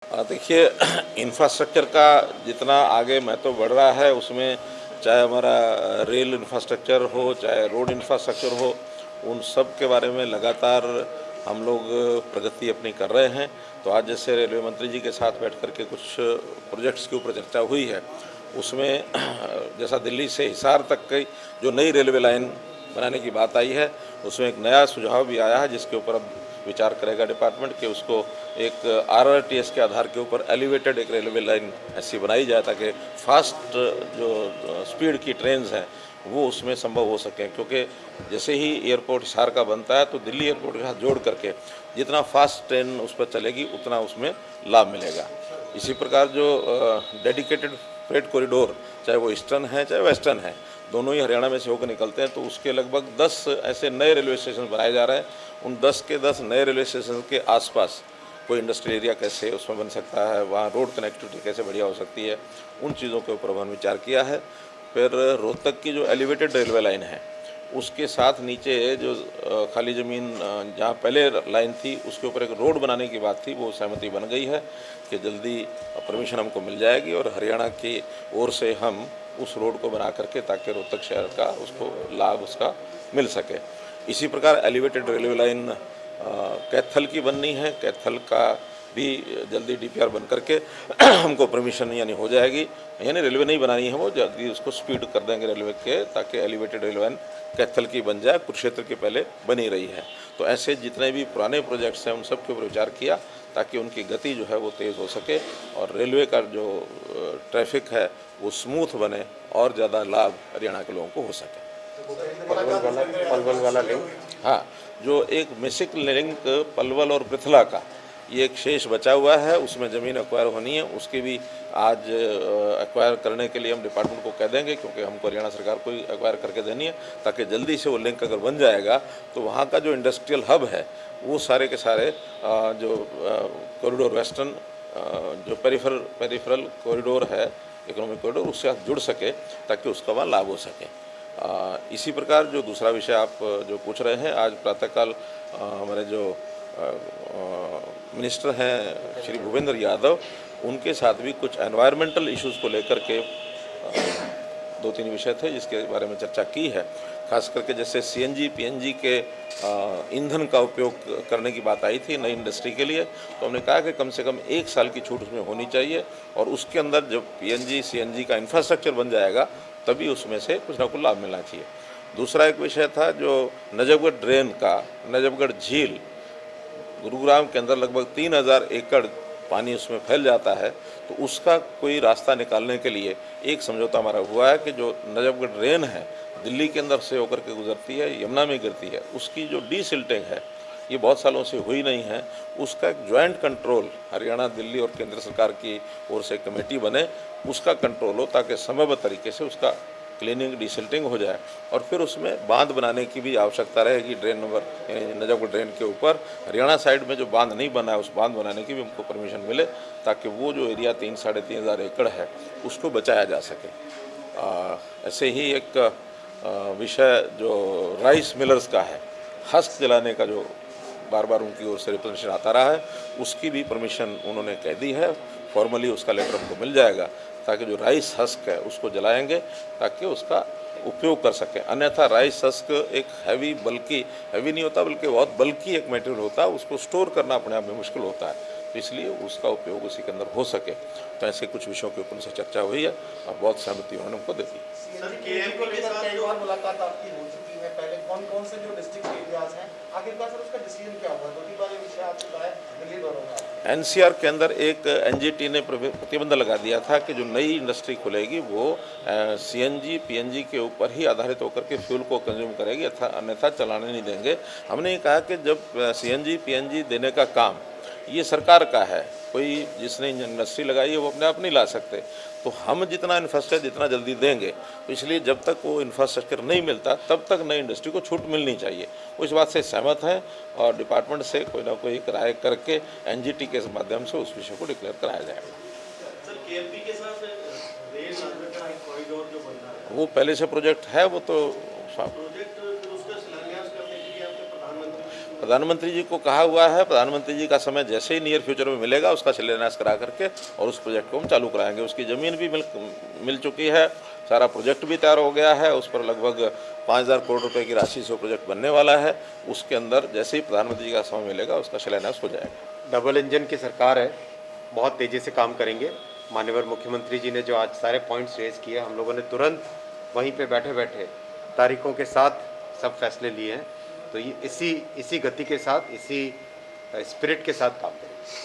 देखिए इंफ्रास्ट्रक्चर का जितना आगे महत्व बढ़ रहा है उसमें चाहे हमारा रेल इंफ्रास्ट्रक्चर हो, चाहे रोड इंफ्रास्ट्रक्चर हो, उन सब के बारे में लगातार हम लोग प्रगति अपनी कर रहे हैं। तो आज जैसे रेलवे मंत्री जी के साथ बैठ कर के कुछ प्रोजेक्ट्स के ऊपर चर्चा हुई है, उसमें जैसा दिल्ली से हिसार तक की जो नई रेलवे लाइन बनाने की बात आई है, उसमें एक नया सुझाव भी आया है जिसके ऊपर अब विचार करेगा डिपार्टमेंट कि उसको एक आरआरटीएस के आधार के ऊपर एलिवेटेड एक रेलवे लाइन ऐसी बनाई जाए ताकि फास्ट जो स्पीड की ट्रेन्स हैं वो उसमें संभव हो सकें। क्योंकि जैसे ही एयरपोर्ट हिसार का बनता है तो दिल्ली एयरपोर्ट के साथ जोड़ करके जितना फास्ट ट्रेन उस पर चलेगी उतना उसमें लाभ मिलेगा। इसी प्रकार जो डेडिकेटेड फ्रेट कॉरिडोर, चाहे वो ईस्टर्न है चाहे वेस्टर्न है, दोनों ही हरियाणा में से होकर निकलते हैं, तो उसके लगभग 10 ऐसे नए रेलवे स्टेशन बनाए जा रहे हैं। उन 10 के 10 नए रेलवे स्टेशन के आसपास कोई इंडस्ट्रियल एरिया कैसे उसमें बन सकता है, वहाँ रोड कनेक्टिविटी कैसे बढ़िया हो सकती है, उन चीज़ों के ऊपर हमने विचार किया है। फिर रोहतक की जो एलिवेटेड रेलवे लाइन है उसके साथ नीचे जो खाली ज़मीन जहाँ पहले लाइन थी उसके ऊपर एक रोड बनाने की बात थी, वो सहमति बन गई है कि जल्दी परमिशन हमको मिल जाएगी और हरियाणा की ओर से हम उस रोड को बना करके ताकि रोहतक शहर का उसको लाभ उसका मिल सके। इसी प्रकार एलिवेटेड रेलवे लाइन कैथल की बननी है, कैथल का भी जल्दी डीपीआर बन करके हमको परमिशन यानी हो जाएगी, यानी रेलवे नहीं बनानी है, वो जल्दी उसको स्पीड कर देंगे रेलवे के ताकि एलिवेटेड रेलवे लाइन कैथल की बन जाए, कुरुक्षेत्र की पहले बनी रही है। तो ऐसे जितने भी पुराने प्रोजेक्ट्स हैं उन सब के ऊपर विचार किया ताकि उनकी गति जो है वो तेज़ हो सके और रेलवे का जो ट्रैफिक है वो स्मूथ बने और ज़्यादा लाभ हरियाणा के लोगों को हो सके। पलवल वाला लिंक, हाँ, जो एक मिसिक लिंक पलवल और पृथला का ये एक शेष बचा हुआ है, उसमें ज़मीन एक्वायर होनी है, उसकी भी आज एक्वायर करने के लिए हम डिपार्टमेंट को कह देंगे क्योंकि हमको हरियाणा सरकार को ही एक्वायर करके देनी है ताकि जल्दी से वो लिंक अगर बन जाएगा तो वहाँ का जो इंडस्ट्रियल हब है वो सारे के सारे जो कॉरिडोर वेस्टर्न जो पेरिफेरल कॉरिडोर है, इकोनॉमिक कॉरिडोर, उसके साथ जुड़ सके ताकि उसका वहाँ लाभ हो सके। इसी प्रकार जो दूसरा विषय आप जो पूछ रहे हैं, आज प्रातःकाल हमारे जो मिनिस्टर हैं श्री भूपेंद्र यादव, उनके साथ भी कुछ एनवायरमेंटल इश्यूज़ को लेकर के 2-3 विषय थे जिसके बारे में चर्चा की है। खास करके जैसे सीएनजी पीएनजी के ईंधन का उपयोग करने की बात आई थी नई इंडस्ट्री के लिए, तो हमने कहा कि कम से कम 1 साल की छूट उसमें होनी चाहिए और उसके अंदर जब पीएनजी सीएनजी का इंफ्रास्ट्रक्चर बन जाएगा तभी उसमें से कुछ ना कुछ लाभ मिलना चाहिए। दूसरा एक विषय था जो नजफगढ़ ड्रेन का, नजफगढ़ झील, गुरुग्राम के अंदर लगभग 3000 एकड़ पानी उसमें फैल जाता है, तो उसका कोई रास्ता निकालने के लिए एक समझौता हमारा हुआ है कि जो नजफगढ़ ड्रेन है दिल्ली के अंदर से होकर के गुजरती है, यमुना में गिरती है, उसकी जो डीसिल्टिंग है ये बहुत सालों से हुई नहीं है, उसका एक जॉइंट कंट्रोल हरियाणा, दिल्ली और केंद्र सरकार की ओर से कमेटी बने, उसका कंट्रोल हो ताकि समयबद्ध तरीके से उसका क्लीनिंग डिसिल्टिंग हो जाए और फिर उसमें बांध बनाने की भी आवश्यकता रहेगी। ड्रेन नंबर नजफगढ़ ड्रेन के ऊपर हरियाणा साइड में जो बांध नहीं बना है उस बांध बनाने की भी हमको परमिशन मिले ताकि वो जो एरिया 3-3.5 हज़ार एकड़ है उसको बचाया जा सके। ऐसे ही एक विषय जो राइस मिलर्स का है, हस्क जलाने का जो बार बार उनकी ओर से रिप्रेजेंटेशन आता रहा है, उसकी भी परमिशन उन्होंने कह दी है, फॉर्मली उसका लेटर हमको मिल जाएगा ताकि जो राइस हस्क है उसको जलाएंगे ताकि उसका उपयोग कर सकें। अन्यथा राइस हस्क एक हैवी नहीं होता बल्कि बहुत बल्कि एक मटेरियल होता है, उसको स्टोर करना अपने आप में मुश्किल होता है, तो इसलिए उसका उपयोग उसी के अंदर हो सके। तो ऐसे कुछ विषयों के ऊपर उनसे चर्चा हुई है और बहुत सहमति उन्होंने हमको दे दी। सर केएम को लेकर कई बार मुलाकात आपकी हो चुकी है, पहले कौन से जो डिस्ट्रिक्ट एरियाज हैं, आखिरकार सर उसका डिसीजन क्या हुआ? दो तीन बार ये विषय आपसे बताया दिल्ली दौरों में। एनसीआर के अंदर एक एनजीटी ने प्रतिबंध लगा दिया था कि जो नई इंडस्ट्री खुलेगी वो सीएनजी पीएनजी के ऊपर ही आधारित होकर के फ्यूल को कंज्यूम करेगी, अन्यथा चलाने नहीं देंगे। हमने ये कहा कि जब सीएनजी पीएनजी देने का काम ये सरकार का है, कोई जिसने इंडस्ट्री लगाई है वो अपने आप नहीं ला सकते, तो हम जितना इंफ्रास्ट्रक्चर जितना जल्दी देंगे, तो इसलिए जब तक वो इंफ्रास्ट्रक्चर नहीं मिलता तब तक नई इंडस्ट्री को छूट मिलनी चाहिए। वो इस बात से सहमत हैं और डिपार्टमेंट से कोई ना कोई राय करके एनजीटी के माध्यम से उस विषय को डिक्लेयर कराया जाएगा। सर केएमपी के साथ रेल कॉरिडोर जो बन रहा है वो पहले से प्रोजेक्ट है, वो तो प्रधानमंत्री जी को कहा हुआ है, प्रधानमंत्री जी का समय जैसे ही नियर फ्यूचर में मिलेगा उसका शिलान्यास करा करके और उस प्रोजेक्ट को हम चालू कराएंगे। उसकी ज़मीन भी मिल चुकी है, सारा प्रोजेक्ट भी तैयार हो गया है, उस पर लगभग 5,000 करोड़ रुपए की राशि से प्रोजेक्ट बनने वाला है। उसके अंदर जैसे ही प्रधानमंत्री जी का समय मिलेगा उसका शिलान्यास हो जाएगा। डबल इंजन की सरकार है, बहुत तेज़ी से काम करेंगे। माननीय मुख्यमंत्री जी ने जो आज सारे पॉइंट्स रेज किए, हम लोगों ने तुरंत वहीं पे बैठे बैठे तारीखों के साथ सब फैसले लिए हैं। तो ये इसी गति के साथ, इसी स्पिरिट के साथ काम करेंगे।